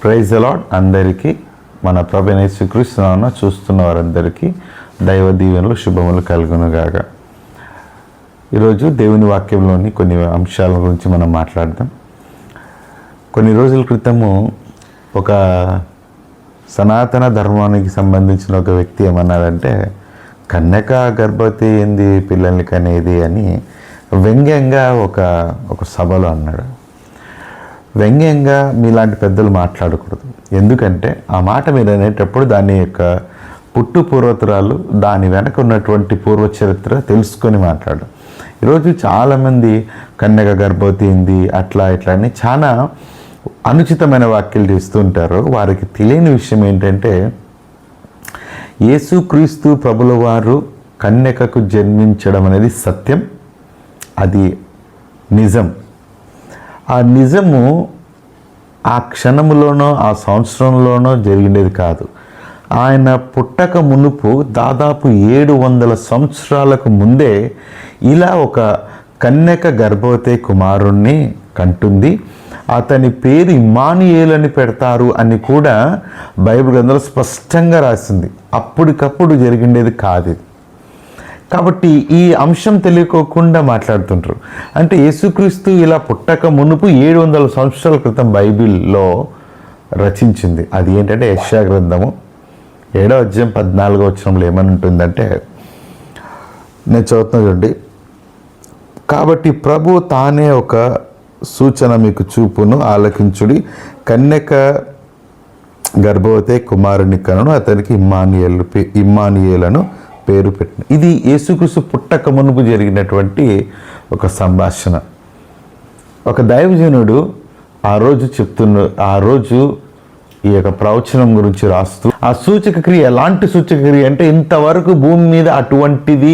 Praise the lord. అందరికీ మన ప్రభువైన యేసుక్రీస్తు నామమున చూస్తున్న వారందరికీ దైవ దీవెనలు శుభములు కలుగునుగాక. ఈరోజు దేవుని వాక్యంలోని కొన్ని అంశాల గురించి మనం మాట్లాడదాం. కొన్ని రోజుల క్రితము ఒక సనాతన ధర్మానికి సంబంధించిన ఒక వ్యక్తి ఏమన్నాడంటే, కన్యక గర్భవతి ఏంది పిల్లల్ని కనేది అని వ్యంగ్యంగా ఒక సభలో అన్నాడు. వ్యంగ్యంగా మీలాంటి పెద్దలు మాట్లాడకూడదు. ఎందుకంటే ఆ మాట మీరు అనేటప్పుడు దాని యొక్క పుట్టు పూర్వతరాలు, దాని వెనక ఉన్నటువంటి పూర్వ చరిత్ర తెలుసుకొని మాట్లాడు. ఈరోజు చాలామంది కన్యక గర్భవతి ఏంది అట్లా ఇట్లా అని చాలా అనుచితమైన వ్యాఖ్యలు చేస్తూ ఉంటారు. వారికి తెలియని విషయం ఏంటంటే, యేసుక్రీస్తు ప్రభుల వారు కన్యకకు జన్మించడం అనేది సత్యం, అది నిజం. ఆ నిజము ఆ క్షణములోనో ఆ సంవత్సరంలోనో జరిగినది కాదు. ఆయన పుట్టక మునుపు దాదాపు 700 సంవత్సరాలకు ముందే ఇలా ఒక కన్యక గర్భవతి కుమారుణ్ణి కంటుంది. అతని పేరు ఇమ్మానుయేలు అని పెడతారు అని కూడా బైబిల్ గ్రంథంలో స్పష్టంగా రాసింది. అప్పటికప్పుడు జరిగిండేది కాదు. కాబట్టి ఈ అంశం తెలియకోకుండా మాట్లాడుతుంటారు. అంటే యేసుక్రీస్తు ఇలా పుట్టక మునుపు 700 సంవత్సరాల క్రితం బైబిల్లో రచించింది. అది ఏంటంటే యెషయా గ్రంథము 7వ అధ్యాయం 14వ వచనంలో ఏమని ఉంటుందంటే, నేను చదువుతున్నా చూడండి. కాబట్టి ప్రభు తానే ఒక సూచన మీకు చూపును, ఆలకించుడి, కన్యక గర్భవతి కుమారుని కనును, అతనికి ఇమ్మానుయేలను పేరు పెట్టిన. ఇది యేసుక్రీస్తు పుట్టక మునుపు జరిగినటువంటి ఒక సంభాషణ. ఒక దైవజనుడు ఆ రోజు ఈ యొక్క ప్రవచనం గురించి రాస్తూ, ఆ సూచక క్రియ ఎలాంటి సూచక క్రియ అంటే, ఇంతవరకు భూమి మీద అటువంటిది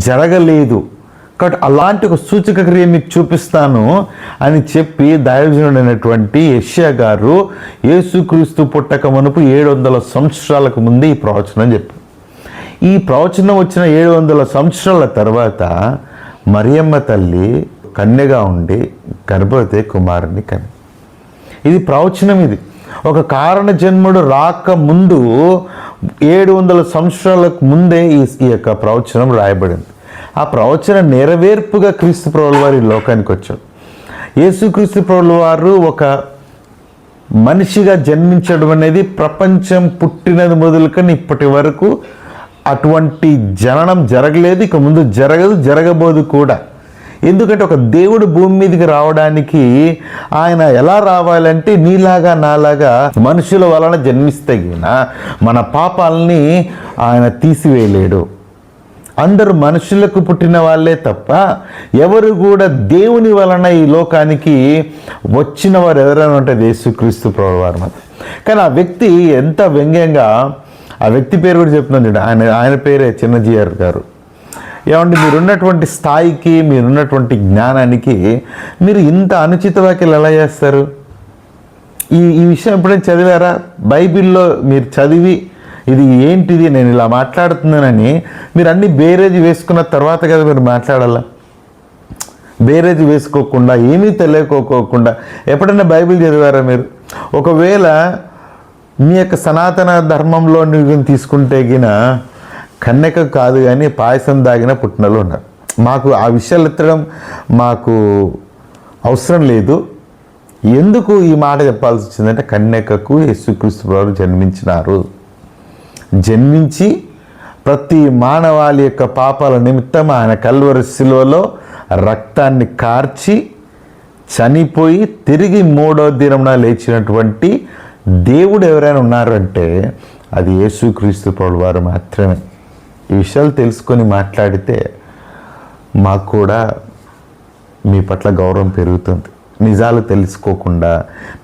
జరగలేదు కాబట్టి అలాంటి ఒక సూచక క్రియ మీకు చూపిస్తాను అని చెప్పి దైవజనుడు అయినటువంటి యెషయా గారు యేసుక్రీస్తు పుట్టక మునుపు 700 సంవత్సరాలకు ముందే ఈ ప్రవచనం చెప్పారు. ఈ ప్రవచనం వచ్చిన 700 సంవత్సరాల తర్వాత మరియమ్మ తల్లి కన్యగా ఉండి గర్భవతి కుమారుని కని. ఇది ప్రవచనం. ఇది ఒక కారణ జన్ముడు రాక ముందు 700 సంవత్సరాలకు ముందే ఈ యొక్క ప్రవచనం రాయబడింది. ఆ ప్రవచన నెరవేర్పుగా క్రీస్తు ప్రభువుల వారు ఈ లోకానికి వచ్చారు. యేసుక్రీస్తు ప్రభువుల వారు ఒక మనిషిగా జన్మించడం అనేది ప్రపంచం పుట్టినది మొదలుకొని ఇప్పటి వరకు అటువంటి జననం జరగలేదు, ఇక ముందు జరగదు, జరగబోదు కూడా. ఎందుకంటే ఒక దేవుడు భూమి మీదకి రావడానికి ఆయన ఎలా రావాలంటే, నీలాగా నాలాగా మనుషుల వలన జన్మిస్తే మన పాపాలని ఆయన తీసివేయలేడు. అందరూ మనుషులకు పుట్టిన వాళ్ళే తప్ప ఎవరు కూడా దేవుని వలన ఈ లోకానికి వచ్చిన వారు ఎవరైనా ఉంటే యేసుక్రీస్తు ప్రభువు వారు మాత్రం. కానీ ఆ వ్యక్తి ఎంత వ్యంగ్యంగా, ఆ వ్యక్తి పేరు కూడా చెప్తున్నాను చూడండి, ఆయన పేరే చిన్నజీఆర్ గారు. ఏమంటే, మీరున్నటువంటి స్థాయికి, మీరున్నటువంటి జ్ఞానానికి మీరు ఇంత అనుచిత వ్యాఖ్యలు ఎలా చేస్తారు? ఈ విషయం ఎప్పుడైనా చదివారా? బైబిల్లో మీరు చదివి ఇది ఏంటిది నేను ఇలా మాట్లాడుతున్నానని మీరు అన్ని బేరేజ్ వేసుకున్న తర్వాత కదా మీరు మాట్లాడాలా. బేరేజ్ వేసుకోకుండా, ఏమీ తెలియకోకుండా ఎప్పుడైనా బైబిల్ చదివారా మీరు? ఒకవేళ మీ యొక్క సనాతన ధర్మంలో తీసుకుంటే కన్యక కాదు కానీ పాయసం దాగిన పుట్టినలు ఉన్నారు. మాకు ఆ విషయాలు ఎత్తడం మాకు అవసరం లేదు. ఎందుకు ఈ మాట చెప్పాల్సి వచ్చిందంటే, కన్యకకు యేసుక్రీస్తు ప్రభువు జన్మించినారు. జన్మించి ప్రతి మానవాళి యొక్క పాపాల నిమిత్తం ఆయన కల్వరి శిలువలో రక్తాన్ని కార్చి చనిపోయి తిరిగి 3వ దినమున లేచినటువంటి దేవుడు ఎవరైనా ఉన్నారంటే అది యేసుక్రీస్తు ప్రభువు వారు మాత్రమే. ఈ విషయాలు తెలుసుకొని మాట్లాడితే మాకు కూడా మీ పట్ల గౌరవం పెరుగుతుంది. నిజాలు తెలుసుకోకుండా,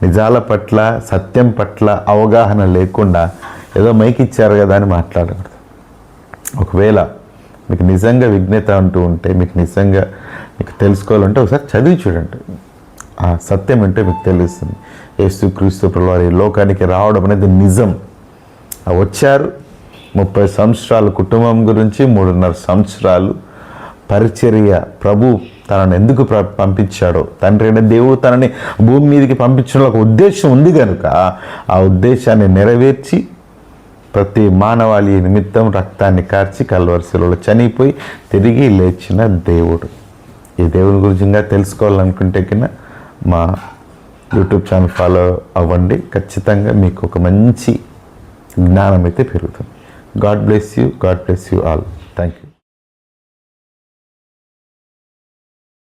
నిజాల పట్ల, సత్యం పట్ల అవగాహన లేకుండా ఏదో మైక్ ఇచ్చారు కదా అని మాట్లాడకూడదు. ఒకవేళ మీకు నిజంగా విజ్ఞత అంటూ ఉంటే, మీకు నిజంగా మీకు తెలుసుకోవాలంటే ఒకసారి చదివి చూడండి. ఆ సత్యం అంటే మీకు తెలుస్తుంది. యేసుక్రీస్తు ప్రభువు వారు ఈ లోకానికి రావడం అనేది నిజం. వచ్చారు, 30 సంవత్సరాలు కుటుంబం గురించి, 3.5 సంవత్సరాలు పరిచర్య ప్రభు తనను ఎందుకు పంపించాడో, తండ్రి అయిన దేవుడు తనని భూమి మీదకి పంపించడంలో ఒక ఉద్దేశం ఉంది కనుక ఆ ఉద్దేశాన్ని నెరవేర్చి ప్రతి మానవాళి నిమిత్తం రక్తాన్ని కార్చి కల్వరి శిలువలో చనిపోయి తిరిగి లేచిన దేవుడు. ఈ దేవుని గురించి ఇంకా తెలుసుకోవాలనుకుంటే కింద మా యూట్యూబ్ ఛానల్ ఫాలో అవ్వండి. ఖచ్చితంగా మీకు ఒక మంచి జ్ఞానం అయితే పెరుగుతుంది. God bless you all. Thank you.